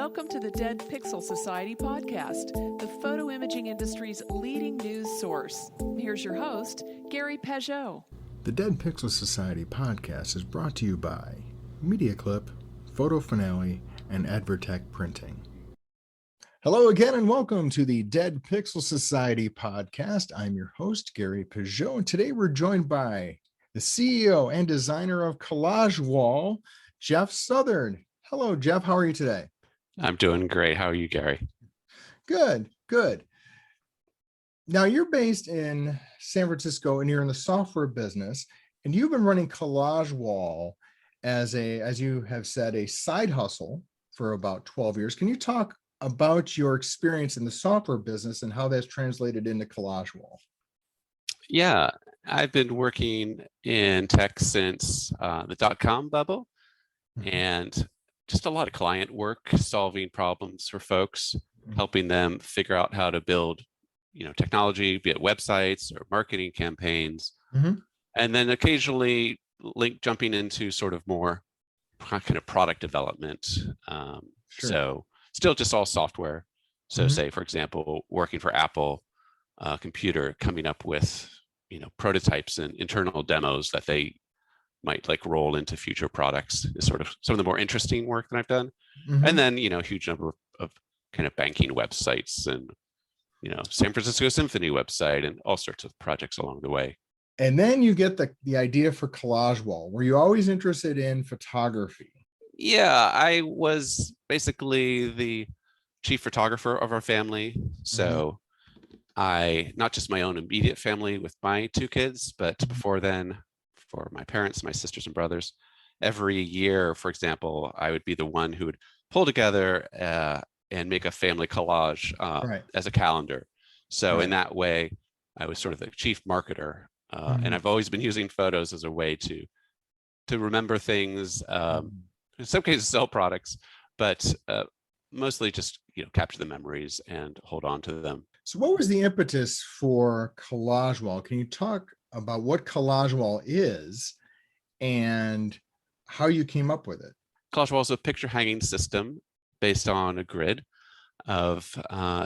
Welcome to the Dead Pixel Society podcast, the photo imaging industry's leading news source. Here's your host, Gary Pageau. The Dead Pixel Society podcast is brought to you by MediaClip, Photo Finale, and Advertech Printing. Hello again and welcome to the Dead Pixel Society podcast. I'm your host, Gary Pageau, and today we're joined by the CEO and designer of Collagewall, Jeff Southard. Hello, Jeff. How are you today? I'm doing great. How are you, Gary? Good, good. Now, you're based in San Francisco and you're in the software business, and you've been running Collagewall as you have said, a side hustle for about 12 years. Can you talk about your experience in the software business and how that's translated into Collagewall? Yeah, I've been working in tech since the dot-com bubble, and just a lot of client work, solving problems for folks, helping them figure out how to build, technology, be it websites or marketing campaigns, and then occasionally jumping into sort of more kind of product development. So still just all software. So say, for example, working for Apple computer, coming up with, prototypes and internal demos that they might like roll into future products is sort of some of the more interesting work that I've done. And then, a huge number of kind of banking websites and, San Francisco Symphony website and all sorts of projects along the way. And then you get the idea for Collagewall. Were you always interested in photography? Yeah, I was basically the chief photographer of our family. So I, not just my own immediate family with my two kids, but before then, for my parents, my sisters and brothers, every year, for example, I would be the one who would pull together and make a family collage as a calendar. So in that way, I was sort of the chief marketer. And I've always been using photos as a way to remember things, in some cases sell products, but mostly just capture the memories and hold on to them. So what was the impetus for Collagewall? Can you talk about what Collagewall is and how you came up with it? Collagewall is a picture hanging system based on a grid of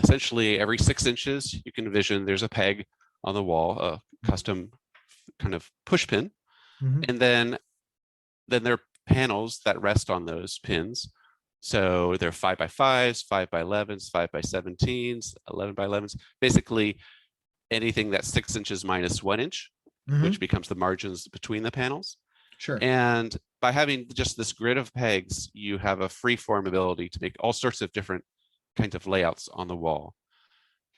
essentially every 6 inches. You can envision there's a peg on the wall, a custom kind of push pin, and then there are panels that rest on those pins. So they're 5x5s, 5x11s, 5x17s, 11x11s, basically anything that's 6 inches minus 1 inch, which becomes the margins between the panels. Sure. And by having just this grid of pegs, you have a free form ability to make all sorts of different kinds of layouts on the wall.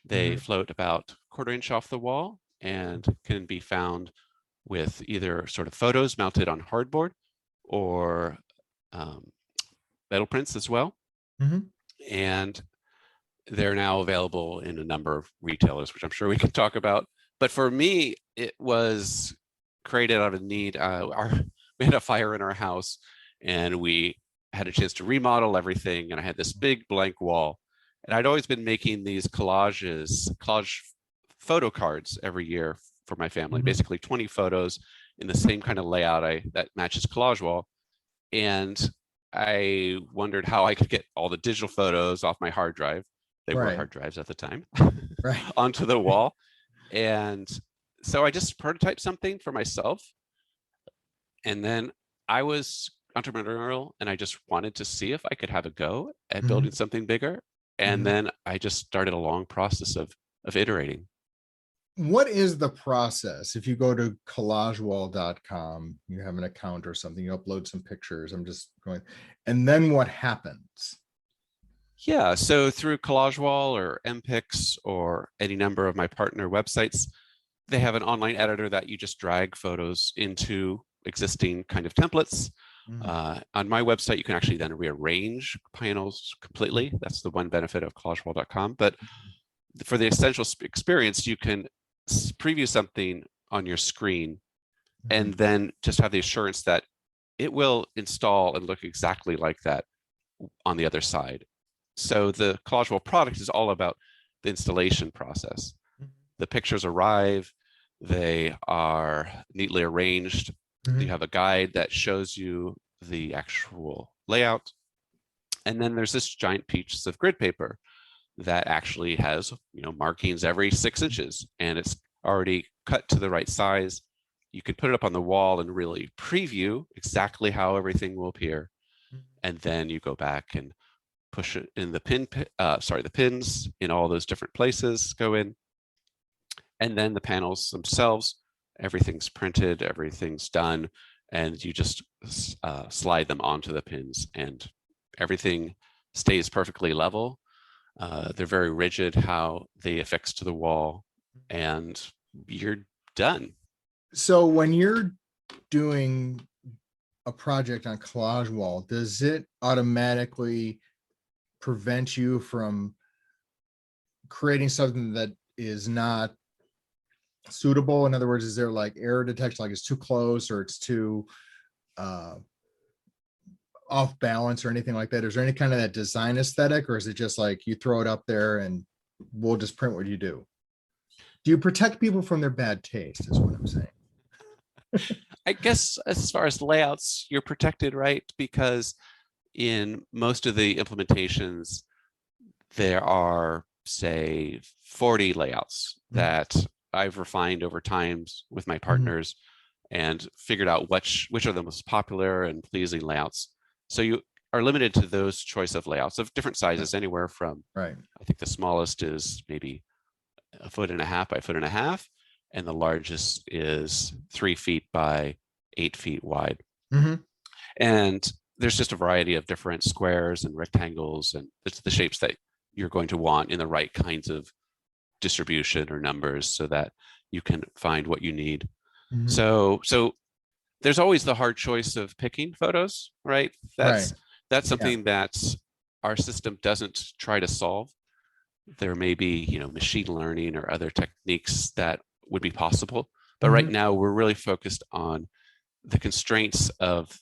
They float about 1/4 inch off the wall and can be found with either sort of photos mounted on hardboard or metal prints as well. And they're now available in a number of retailers, which I'm sure we can talk about. But for me, it was created out of need. We had a fire in our house and we had a chance to remodel everything. And I had this big blank wall. And I'd always been making these collage photo cards every year for my family, basically 20 photos in the same kind of layout that matches Collagewall. And I wondered how I could get all the digital photos off my hard drive. They were hard drives at the time, onto the wall. And so I just prototyped something for myself. And then I was entrepreneurial and I just wanted to see if I could have a go at building something bigger. And then I just started a long process of iterating. What is the process? If you go to collagewall.com, you have an account or something, you upload some pictures. I'm just going, and then what happens? Yeah, so through Collagewall or MPix or any number of my partner websites, they have an online editor that you just drag photos into existing kind of templates. On my website, you can actually then rearrange panels completely. That's the one benefit of collagewall.com. But for the essential experience, you can preview something on your screen and then just have the assurance that it will install and look exactly like that on the other side. So the Collagewall product is all about the installation process. The pictures arrive, they are neatly arranged. You have a guide that shows you the actual layout. And then there's this giant piece of grid paper that actually has, markings every 6 inches, and it's already cut to the right size. You could put it up on the wall and really preview exactly how everything will appear. And then you go back and push it in the the pins in all those different places go in. And then the panels themselves, everything's printed, everything's done, and you just slide them onto the pins, and everything stays perfectly level. They're very rigid how they affix to the wall, and you're done. So when you're doing a project on Collagewall, does it automatically prevent you from creating something that is not suitable? In other words, is there like error detection, like it's too close or it's too off balance or anything like that? Is there any kind of that design aesthetic, or is it just like you throw it up there and we'll just print what you do? Do you protect people from their bad taste is what I'm saying? I guess as far as layouts, you're protected, right? Because in most of the implementations, there are, say, 40 layouts that I've refined over time with my partners and figured out which are the most popular and pleasing layouts. So you are limited to those choice of layouts of different sizes, anywhere from, I think the smallest is maybe 1.5 feet by 1.5 feet, and the largest is 3 feet by 8 feet wide. And there's just a variety of different squares and rectangles, and it's the shapes that you're going to want in the right kinds of distribution or numbers so that you can find what you need. So there's always the hard choice of picking photos, right? That's something that our system doesn't try to solve. There may be, machine learning or other techniques that would be possible, but right now we're really focused on the constraints of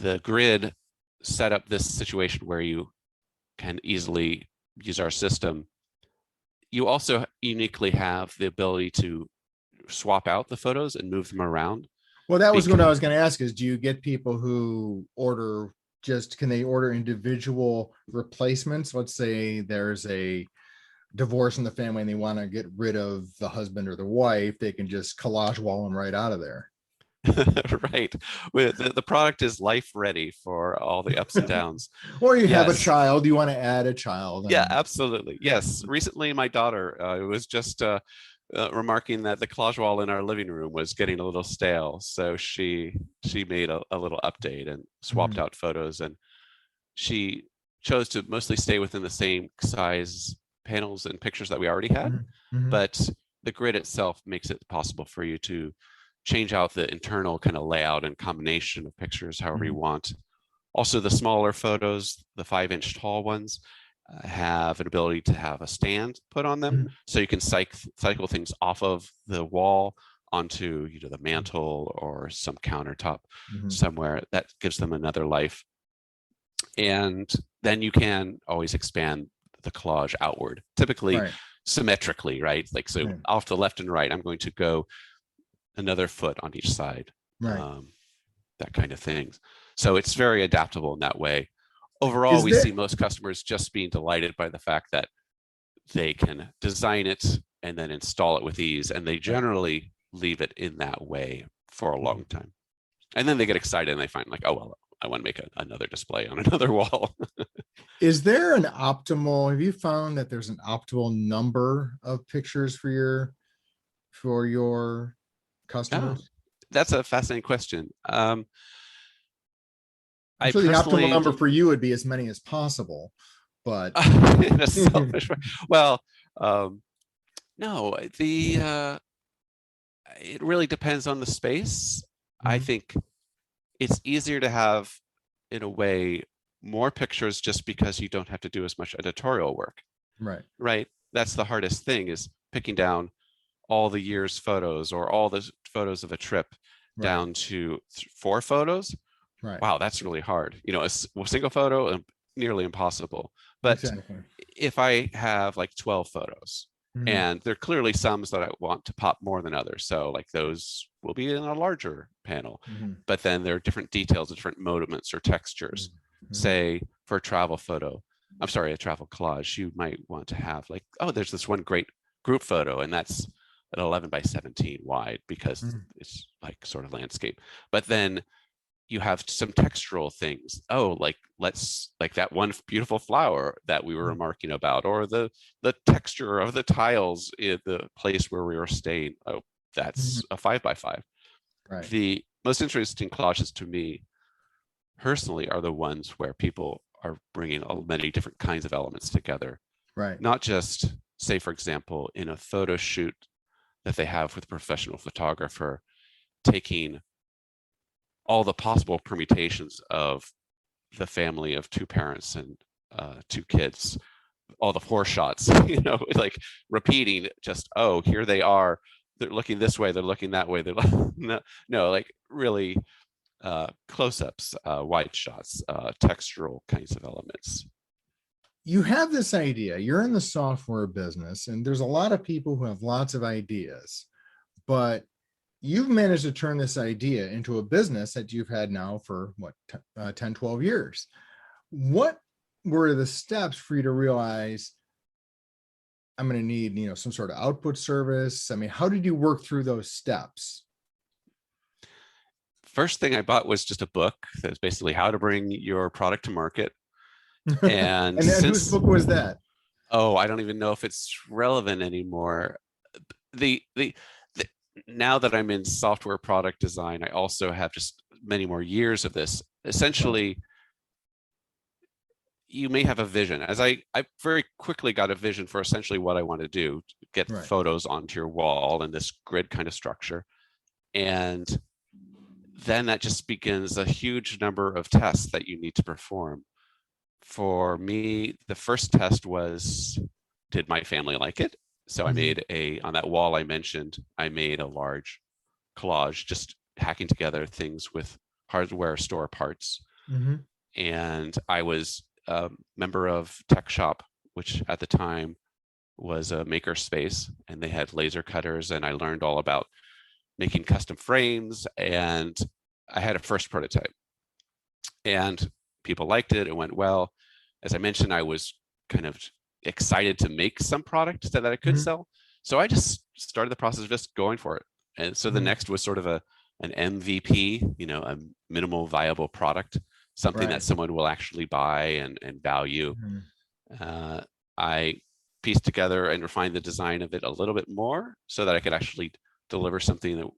the grid set up this situation where you can easily use our system. You also uniquely have the ability to swap out the photos and move them around. Well, that was what I was going to ask is, do you get people who order can they order individual replacements? Let's say there's a divorce in the family and they want to get rid of the husband or the wife, they can just collage wall them right out of there. Right. The product is life ready for all the ups and downs. Or you have a child, you want to add a child. Yeah, absolutely. Yes. Recently, my daughter was just remarking that the collage wall in our living room was getting a little stale. So she made a little update and swapped out photos, and she chose to mostly stay within the same size panels and pictures that we already had. But the grid itself makes it possible for you to change out the internal kind of layout and combination of pictures however you want. Also, the smaller photos, the 5-inch tall ones, have an ability to have a stand put on them, so you can cycle things off of the wall onto the mantle or some countertop somewhere. That gives them another life. And then you can always expand the collage outward, typically symmetrically, right? Like, so off the left and right, I'm going to go another foot on each side, that kind of thing. So it's very adaptable in that way. Overall, we see most customers just being delighted by the fact that they can design it and then install it with ease, and they generally leave it in that way for a long time. And then they get excited and they find like, oh, well, I want to make another display on another wall. Is there an optimal, have you found that there's an optimal number of pictures for your customers? Oh, that's a fascinating question. So the optimal number for you would be as many as possible, but in a selfish way. Well, no, it really depends on the space. I think it's easier to have, in a way, more pictures just because you don't have to do as much editorial work. Right. That's the hardest thing, is picking down all the year's photos or all the photos of a trip down to 4 photos. Wow, that's really hard. A single photo, nearly impossible. But if I have like 12 photos, and there are clearly some that I want to pop more than others, so like those will be in a larger panel. But then there are different details, different movements or textures. Say for a travel photo, I'm sorry, a travel collage, you might want to have like, oh, there's this one great group photo, and that's an 11 by 17 wide because it's like sort of landscape. But then you have some textural things. Oh, like like that one beautiful flower that we were remarking about, or the texture of the tiles in the place where we were staying. Oh, that's a 5 by 5. Right. The most interesting collages to me personally are the ones where people are bringing many different kinds of elements together. Right. Not just, say, for example, in a photo shoot that they have with a professional photographer, taking all the possible permutations of the family of 2 parents and 2 kids, all the 4 shots, like repeating just, oh, here they are, they're looking this way, they're looking that way, they're no, like really close-ups, wide shots, textural kinds of elements. You have this idea, you're in the software business, and there's a lot of people who have lots of ideas, but you've managed to turn this idea into a business that you've had now for what, 10, 12 years. What were the steps for you to realize I'm going to need, some sort of output service? I mean, how did you work through those steps? First thing I bought was just a book that's basically how to bring your product to market. And, and then whose book was that? Oh, I don't even know if it's relevant anymore. Now that I'm in software product design, I also have just many more years of this. Essentially, you may have a vision. As I very quickly got a vision for essentially what I want to do, get photos onto your wall in this grid kind of structure. And then that just begins a huge number of tests that you need to perform. For me, the first test was, did my family like it? So I made on that wall I mentioned, I made a large collage, just hacking together things with hardware store parts. And I was a member of Tech Shop, which at the time was a maker space, and they had laser cutters, and I learned all about making custom frames, and I had a first prototype. And people liked it, it went well. As I mentioned, I was kind of excited to make some product that I could sell. So I just started the process of just going for it. And so the next was sort of an MVP, a minimal viable product, something that someone will actually buy and value. I pieced together and refined the design of it a little bit more so that I could actually deliver something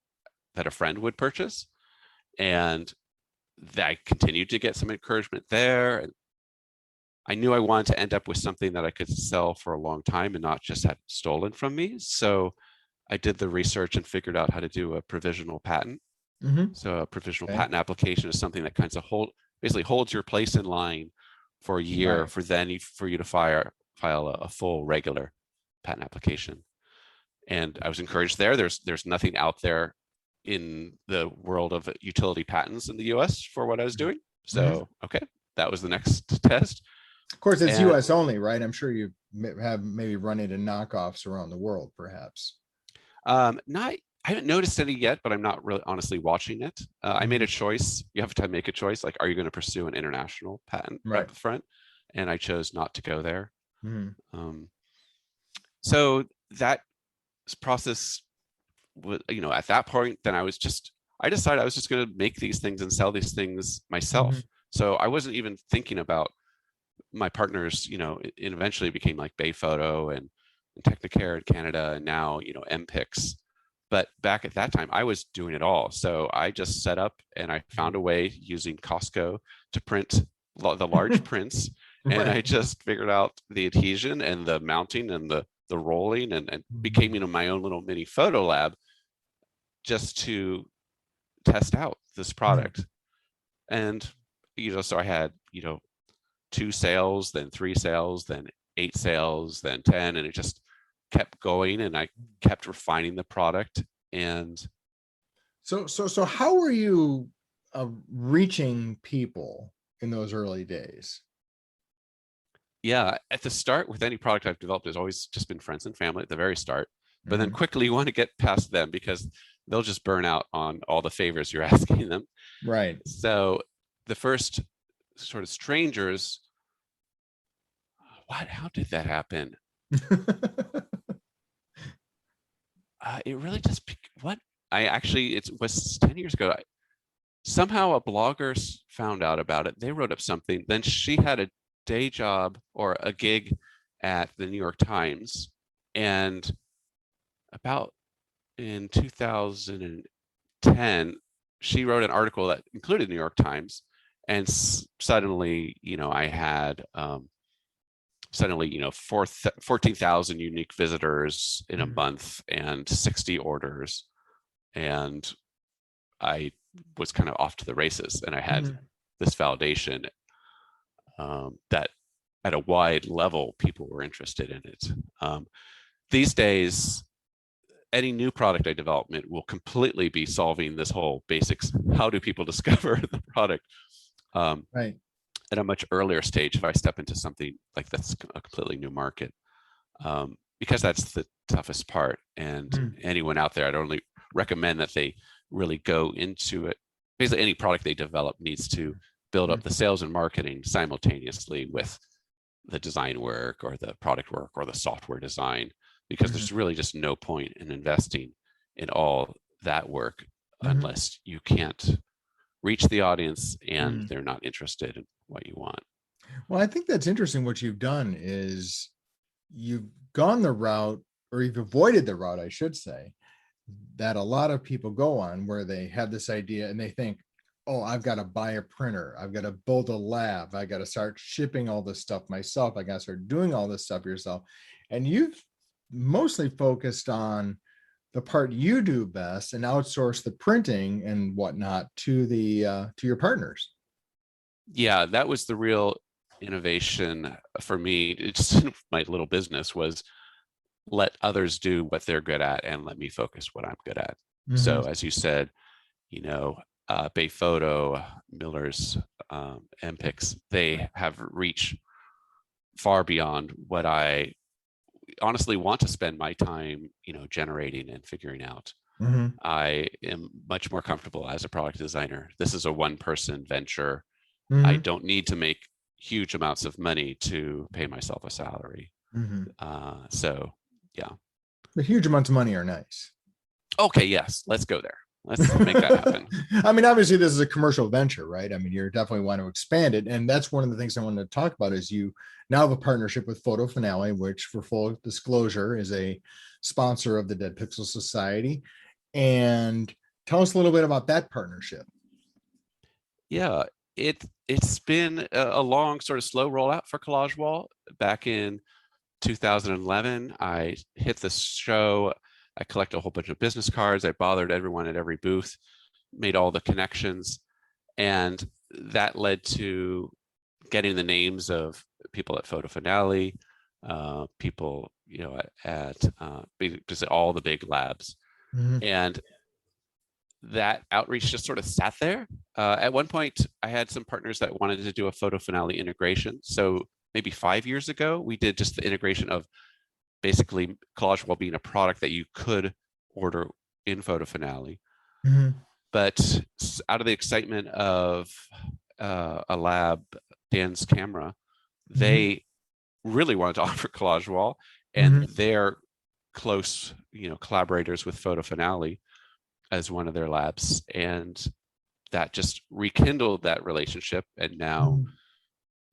that a friend would purchase. And I continued to get some encouragement there. And I knew I wanted to end up with something that I could sell for a long time and not just have stolen from me. So I did the research and figured out how to do a provisional patent. So a provisional patent application is something that kind of basically holds your place in line for a year for you to file a full regular patent application. And I was encouraged there. There's nothing out there in the world of utility patents in the US for what I was doing. So, okay, that was the next test. Of course, it's US only, right? I'm sure you have maybe run into knockoffs around the world, perhaps. I haven't noticed any yet, but I'm not really honestly watching it. I made a choice. You have to make a choice. Like, are you going to pursue an international patent up front? And I chose not to go there. So that process was, at that point, then I decided I was just going to make these things and sell these things myself. So I wasn't even thinking about my partners, it eventually became like Bay Photo and Technicare in Canada, and now, MPix. But back at that time, I was doing it all. So I just set up and I found a way using Costco to print the large prints. And I just figured out the adhesion and the mounting and the rolling and became, my own little mini photo lab just to test out this product. And, so I had, 2 sales, then 3 sales, then 8 sales, then 10, and it just kept going, and I kept refining the product. And so how were you reaching people in those early days? Yeah, at the start with any product I've developed has always just been friends and family at the very start, but then quickly you want to get past them because they'll just burn out on all the favors you're asking them. Right. So the first sort of strangers what? How did that happen? It really just what I actually it was 10 years ago. Somehow a blogger found out about it. They wrote up something. Then she had a day job or a gig at the New York Times, and about in 2010, she wrote an article that included New York Times, and suddenly, I had suddenly 14,000 unique visitors in a month and 60 orders, and I was kind of off to the races, and I had this validation that at a wide level people were interested in it. These days, any new product I development will completely be solving this whole basics. How do people discover the product? Right. At a much earlier stage, if I step into something like that's a completely new market, because that's the toughest part. And anyone out there, I'd only recommend that they really go into it. Basically, any product they develop needs to build up the sales and marketing simultaneously with the design work or the product work or the software design, because there's really just no point in investing in all that work unless you can't reach the audience and they're not interested in what you want. Well, I think that's interesting. What you've done is you've gone the route, or you've avoided the route, I should say, that a lot of people go on, where they have this idea and they think, oh, I've got to buy a printer, I've got to build a lab, I got to start shipping all this stuff myself, I got to start doing all this stuff yourself. And you've mostly focused on the part you do best and outsource the printing and whatnot to your partners. Yeah, that was the real innovation for me. It's my little business was let others do what they're good at and let me focus what I'm good at. So as you said, Bay Photo, Miller's, MPix, they have reached far beyond what I honestly want to spend my time, generating and figuring out. I am much more comfortable as a product designer. This is a one-person venture. I don't need to make huge amounts of money to pay myself a salary. So, yeah. The huge amounts of money are nice. Okay, yes, let's go there. Let's make that happen. I mean, obviously, this is a commercial venture, right? I mean, you're definitely want to expand it. And that's one of the things I wanted to talk about is you now have a partnership with Photo Finale, which, for full disclosure, is a sponsor of the Dead Pixel Society. And tell us a little bit about that partnership. Yeah, it's been a long, sort of slow rollout for Collagewall. Back in 2011, I hit the show. I collected a whole bunch of business cards. I bothered everyone at every booth, made all the connections, and that led to getting the names of people at Photo Finale, people at all the big labs, and that outreach just sort of sat there. At one point, I had some partners that wanted to do a Photo Finale integration. So maybe 5 years ago, we did just the integration of basically Collagewall being a product that you could order in Photo Finale. But out of the excitement of a lab, Dan's Camera, they really wanted to offer Collagewall, and they're close, collaborators with Photo Finale as one of their labs, and that just rekindled that relationship. And now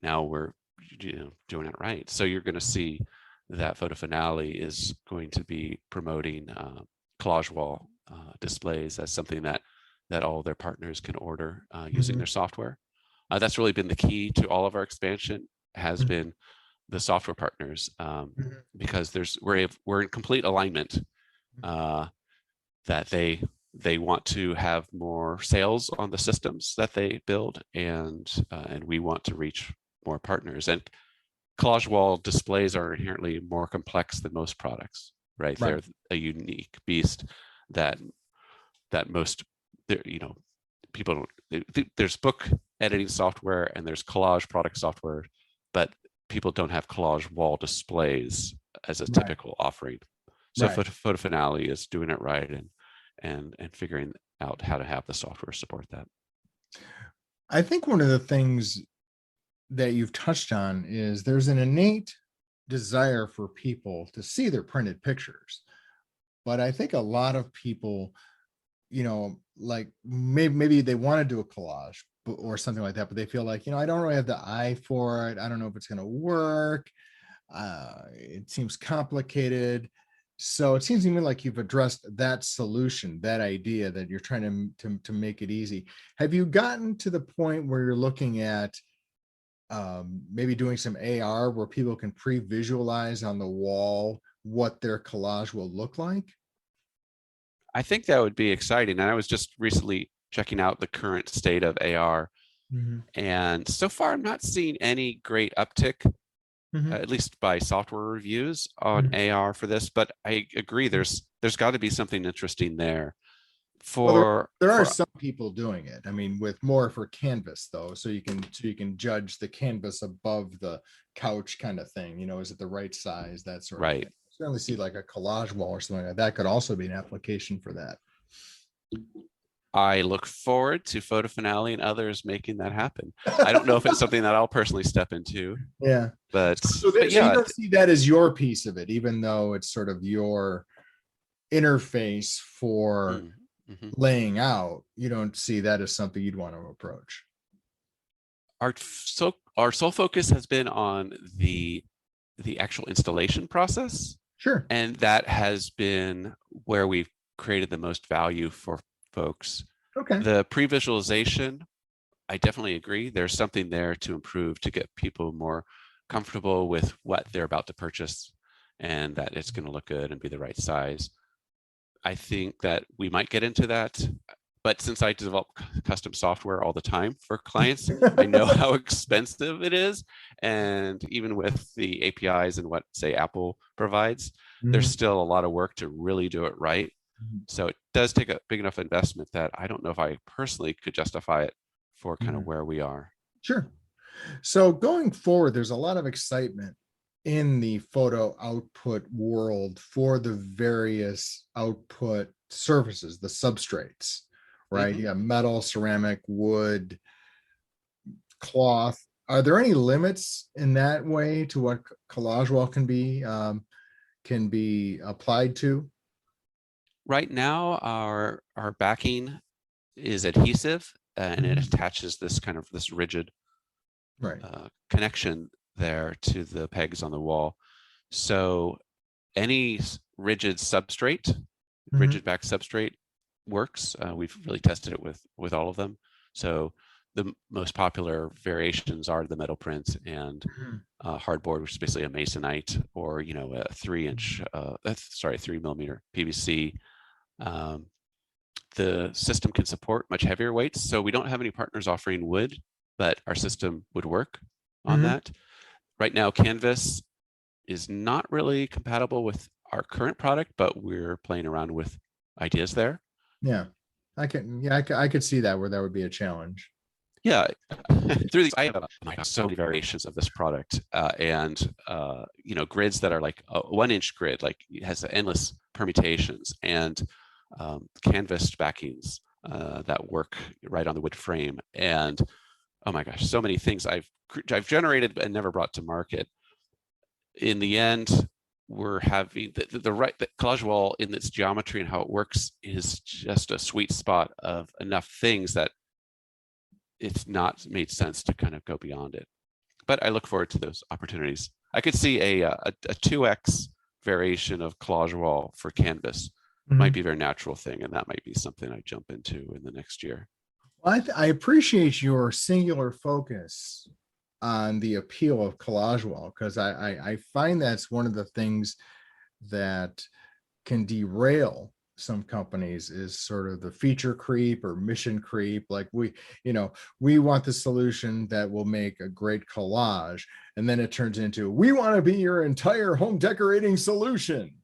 we're doing it right. So you're going to see that Photo Finale is going to be promoting Collagewall displays as something that all their partners can order using their software. That's really been the key to all of our expansion, has been the software partners, because we're in complete alignment that they want to have more sales on the systems that they build, and we want to reach more partners. And Collagewall displays are inherently more complex than most products, right? They're a unique beast that most, people don't. There's book editing software and there's collage product software, but people don't have Collagewall displays as a typical offering. So Photo Finale is doing it right and figuring out how to have the software support that. I think one of the things that you've touched on is there's an innate desire for people to see their printed pictures. But I think a lot of people, like maybe they want to do a collage or something like that, but they feel like, I don't really have the eye for it. I don't know if it's going to work. It seems complicated. So it seems to me like you've addressed that solution, that idea that you're trying to make it easy. Have you gotten to the point where you're looking at maybe doing some AR where people can pre-visualize on the wall what their collage will look like? I think that would be exciting. And I was just recently checking out the current state of AR. And so far, I'm not seeing any great uptick, at least by software reviews on AR for this. But I agree, there's got to be something interesting there. Well, there are some people doing it. I mean, with more for canvas though, so you can judge the canvas above the couch kind of thing. Is it the right size? That sort of thing. Certainly see like a collage wall or something like that could also be an application for that. I look forward to Photo Finale and others making that happen. I don't know if it's something that I'll personally step into. Yeah, but so you don't see that as your piece of it, even though it's sort of your interface for laying out. You don't see that as something you'd want to approach. Our sole focus has been on the actual installation process. Sure. And that has been where we've created the most value for folks. Okay. The pre-visualization, I definitely agree. There's something there to improve to get people more comfortable with what they're about to purchase and that it's going to look good and be the right size. I think that we might get into that. But since I develop custom software all the time for clients, I know how expensive it is. And even with the APIs and what, say, Apple provides, there's still a lot of work to really do it right. So it does take a big enough investment that I don't know if I personally could justify it for kind of where we are. Sure. So going forward, there's a lot of excitement in the photo output world for the various output surfaces, the substrates. Right? You got metal, ceramic, wood, cloth. Are there any limits in that way to what Collagewall can be applied to? Right now, our backing is adhesive and it attaches this kind of this rigid connection there to the pegs on the wall. So any rigid substrate, rigid back substrate works. We've really tested it with all of them. So the most popular variations are the metal print and hardboard, which is basically a masonite or a 3mm PVC. The system can support much heavier weights, so we don't have any partners offering wood, but our system would work on that. Right now, canvas is not really compatible with our current product, but we're playing around with ideas there. Yeah, I could see that where that would be a challenge. Yeah, through these, I have so many variations of this product, and grids that are like a 1-inch grid, like it has endless permutations, and canvas backings that work right on the wood frame, and oh my gosh, so many things I've generated and never brought to market. In the end, we're having the Collagewall in its geometry and how it works is just a sweet spot of enough things that it's not made sense to kind of go beyond it. But I look forward to those opportunities. I could see a 2x variation of Collagewall for canvas might be a very natural thing, and that might be something I jump into in the next year. Well, I appreciate your singular focus on the appeal of Collagewall, because I find that's one of the things that can derail some companies is sort of the feature creep or mission creep. Like we want the solution that will make a great collage, and then it turns into we want to be your entire home decorating solution.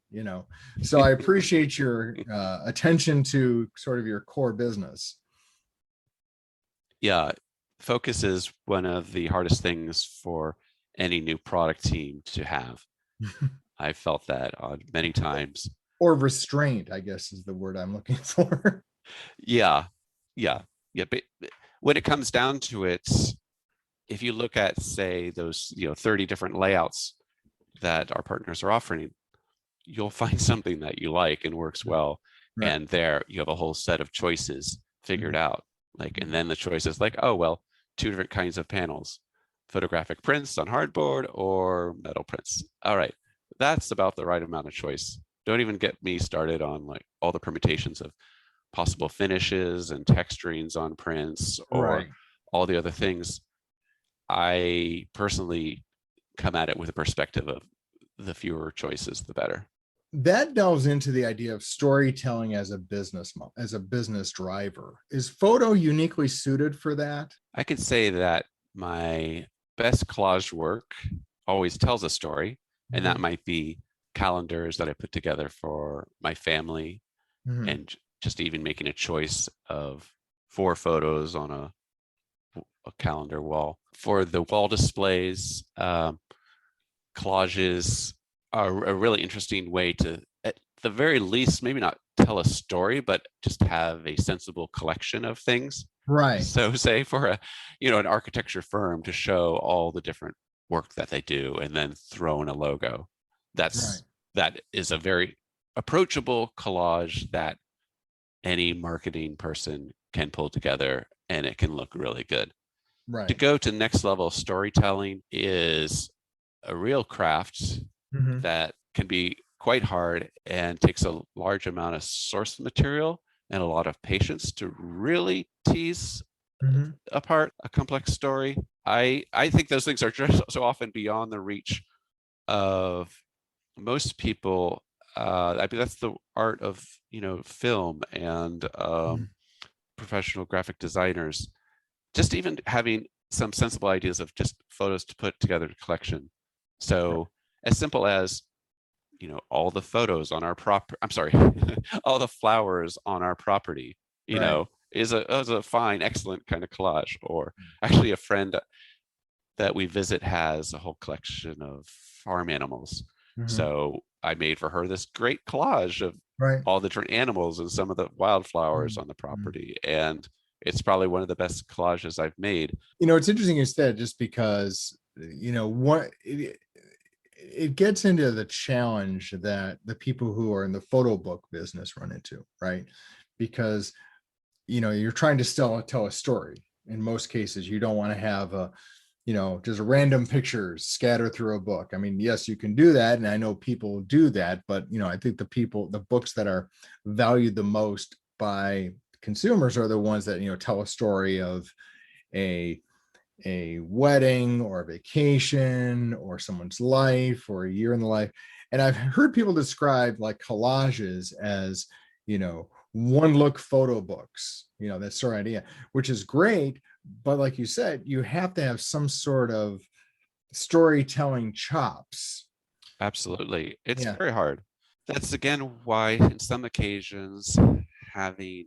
So I appreciate your attention to sort of your core business. Yeah, focus is one of the hardest things for any new product team to have. I felt that on many times. Or restraint, I guess, is the word I'm looking for. Yeah. But when it comes down to it, if you look at, say, those 30 different layouts, that our partners are offering, you'll find something that you like and works well. Right. And there you have a whole set of choices figured out. And then the choice is like, oh, well, 2 different kinds of panels, photographic prints on hardboard or metal prints. All right. That's about the right amount of choice. Don't even get me started on like all the permutations of possible finishes and texturings on prints or all the other things. I personally come at it with a perspective of the fewer choices, the better. That delves into the idea of storytelling as a business driver. Is photo uniquely suited for that? I could say that my best collage work always tells a story, and that might be calendars that I put together for my family, and just even making a choice of 4 photos on a calendar wall. For the wall displays, collages are a really interesting way to, at the very least, maybe not tell a story, but just have a sensible collection of things. Right. So say for an architecture firm to show all the different work that they do and then throw in a logo. That is a very approachable collage that any marketing person can pull together, and it can look really good. Right. To go to next level storytelling is a real craft that can be quite hard and takes a large amount of source material and a lot of patience to really tease apart a complex story. I think those things are just so often beyond the reach of most people. I mean, that's the art of film and professional graphic designers. Just even having some sensible ideas of just photos to put together in a collection. So as simple as all the photos on our all the flowers on our property, is a fine, excellent kind of collage. Or actually, a friend that we visit has a whole collection of farm animals. So I made for her this great collage of all the different animals and some of the wildflowers on the property. And it's probably one of the best collages I've made. It's interesting you said, just because, it gets into the challenge that the people who are in the photo book business run into, right? Because, you're trying to tell a story. In most cases, you don't want to have just random pictures scattered through a book. I mean, yes, you can do that. And I know people do that, but, I think the books that are valued the most by consumers are the ones that, tell a story of a wedding or a vacation or someone's life or a year in the life. And I've heard people describe like collages as, one look photo books, that sort of idea, which is great. But like you said, you have to have some sort of storytelling chops. Absolutely. It's very hard. That's again why in some occasions having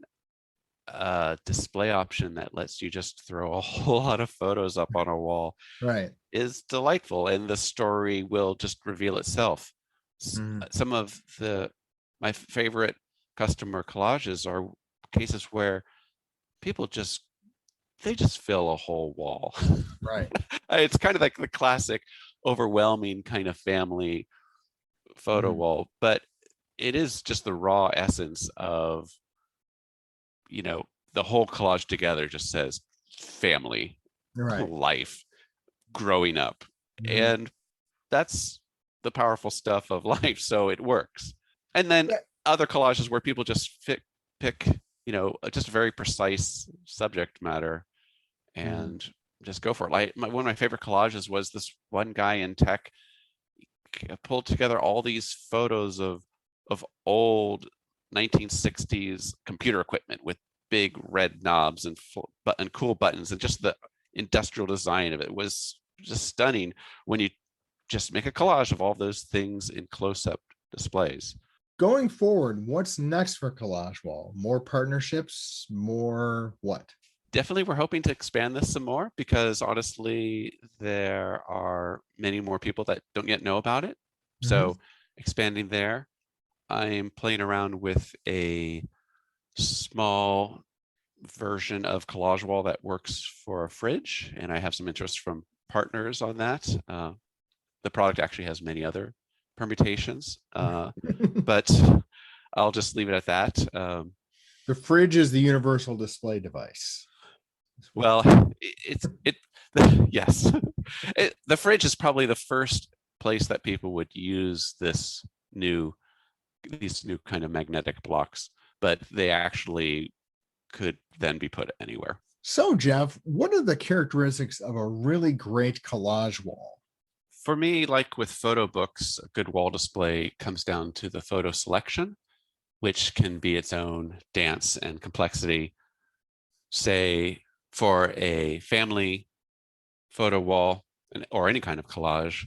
a display option that lets you just throw a whole lot of photos up on a wall is delightful, and the story will just reveal itself. Some of my favorite customer collages are cases where people just fill a whole wall. It's kind of like the classic overwhelming kind of family photo wall, but it is just the raw essence of the whole collage together just says family, life, growing up. And that's the powerful stuff of life. So it works. And then other collages where people just pick, just very precise subject matter and just go for it. Like one of my favorite collages was this one guy in tech pulled together all these photos of old 1960s computer equipment with big red knobs and cool buttons, and just the industrial design of it was just stunning when you just make a collage of all those things in close-up displays. Going forward, what's next for Collagewall? More partnerships? More what? Definitely, we're hoping to expand this some more, because honestly, there are many more people that don't yet know about it. So expanding there. I'm playing around with a small version of Collagewall that works for a fridge, and I have some interest from partners on that. the product actually has many other permutations, but I'll just leave it at that. The fridge is the universal display device. Well, it yes, the fridge is probably the first place that people would use these new kind of magnetic blocks, but they actually could then be put anywhere. So, Jeff, what are the characteristics of a really great collage wall? For me, like with photo books, a good wall display comes down to the photo selection, which can be its own dance and complexity. Say, for a family photo wall or any kind of collage,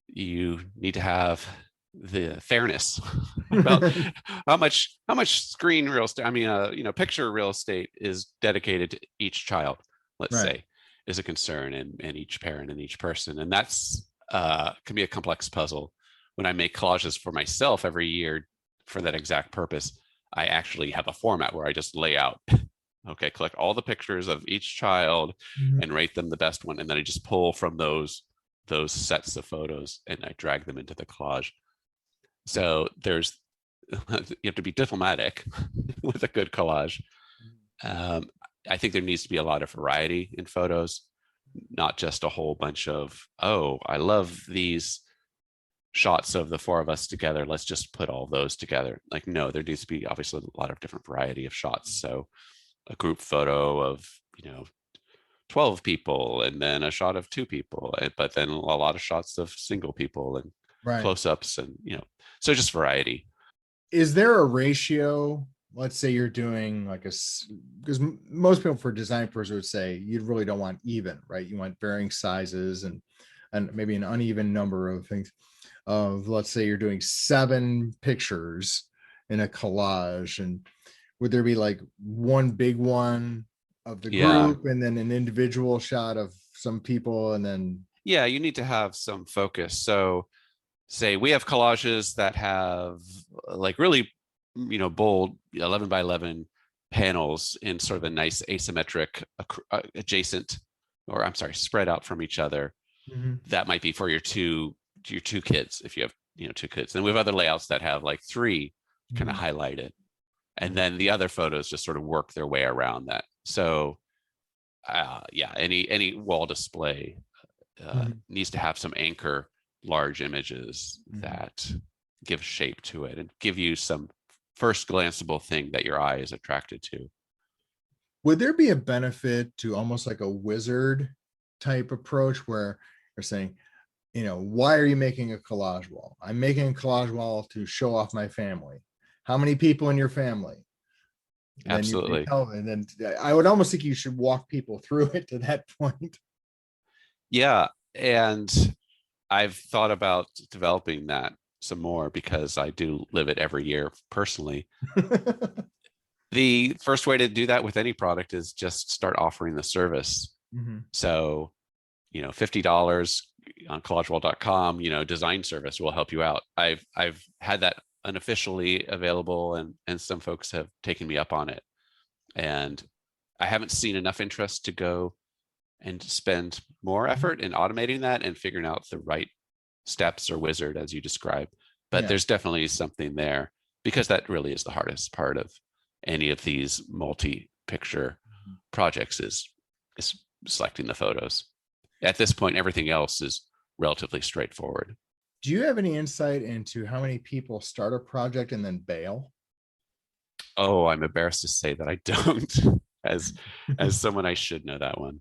you need to have the fairness about how much screen real estate, picture real estate is dedicated to each child, let's say, is a concern, and each parent and each person. And that's can be a complex puzzle. When I make collages for myself every year for that exact purpose, I actually have a format where I just lay out, okay, collect all the pictures of each child and rate them the best one. And then I just pull from those sets of photos and I drag them into the collage. So you have to be diplomatic with a good collage. I think there needs to be a lot of variety in photos, not just a whole bunch of, oh, I love these shots of the four of us together, let's just put all those together. Like, no, there needs to be obviously a lot of different variety of shots. So a group photo of 12 people, and then a shot of 2 people, but then a lot of shots of single people and close-ups, and so just variety. Is there a ratio? Let's say you're doing like because most people for design purposes would say you really don't want even, right? You want varying sizes and maybe an uneven number of things. Let's say you're doing 7 pictures in a collage, and would there be like one big one of the group and then an individual shot of some people, and then you need to have some focus. So say we have collages that have like really bold 11 by 11 panels in sort of a nice asymmetric adjacent, or I'm sorry, spread out from each other. That might be for your two kids, if you have 2 kids. Then we have other layouts that have like 3 kind of highlighted, and then the other photos just sort of work their way around that. So any wall display needs to have some anchor large images that give shape to it and give you some first glanceable thing that your eye is attracted to. Would there be a benefit to almost like a wizard type approach where you're saying, why are you making a collage wall? I'm making a collage wall to show off my family. How many people in your family? Absolutely. And then I would almost think you should walk people through it to that point. Yeah. And I've thought about developing that some more because I do live it every year personally. The first way to do that with any product is just start offering the service. So, $50 on collagewall.com, design service will help you out. I've had that unofficially available, and some folks have taken me up on it. And I haven't seen enough interest to go and spend more effort in automating that and figuring out the right steps or wizard, as you described. But there's definitely something there, because that really is the hardest part of any of these multi-picture projects is selecting the photos. At this point, everything else is relatively straightforward. Do you have any insight into how many people start a project and then bail? Oh, I'm embarrassed to say that I don't. As someone, I should know that one.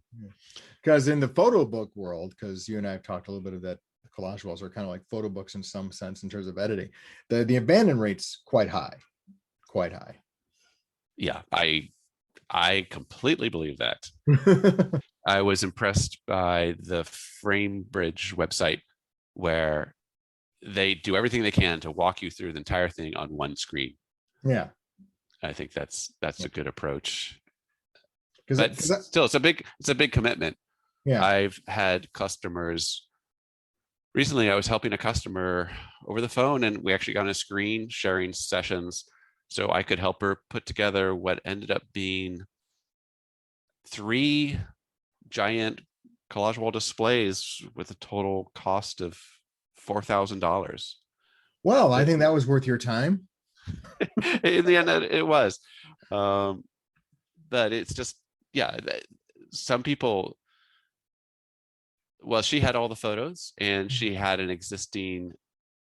Because in the photo book world, because you and I have talked a little bit of that, collage walls are kind of like photo books in some sense in terms of editing. The abandon rate's quite high. Yeah, I completely believe that. I was impressed by the FrameBridge website, where they do everything they can to walk you through the entire thing on one screen. Yeah, I think that's a good approach. But still, it's a big commitment. Yeah, I've had customers. Recently, I was helping a customer over the phone, and we actually got on a screen sharing sessions, so I could help her put together what ended up being 3 giant Collagewall displays with a total cost of $4,000. Well, I think that was worth your time. In the end, it was. But it's just, yeah, some people, well, she had all the photos and she had an existing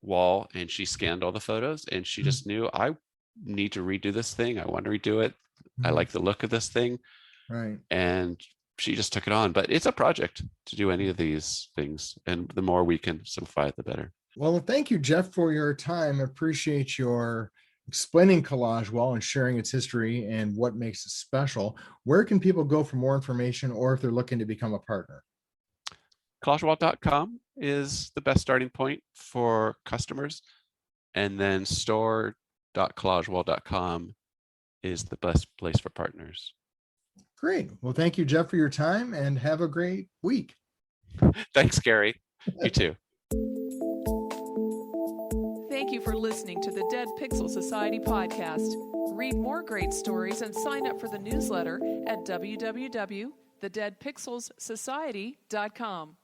wall and she scanned all the photos and she just knew, I need to redo this thing. I want to redo it. I like the look of this thing. Right. And she just took it on. But it's a project to do any of these things. And the more we can simplify it, the better. Well, thank you, Jeff, for your time. I appreciate your explaining Collagewall and sharing its history and what makes it special. Where can people go for more information, or if they're looking to become a partner? Collagewall.com is the best starting point for customers. And then store.collagewall.com is the best place for partners. Great. Well, thank you, Jeff, for your time, and have a great week. Thanks, Gary. You too. Thank you for listening to the Dead Pixel Society podcast. Read more great stories and sign up for the newsletter at www.thedeadpixelssociety.com.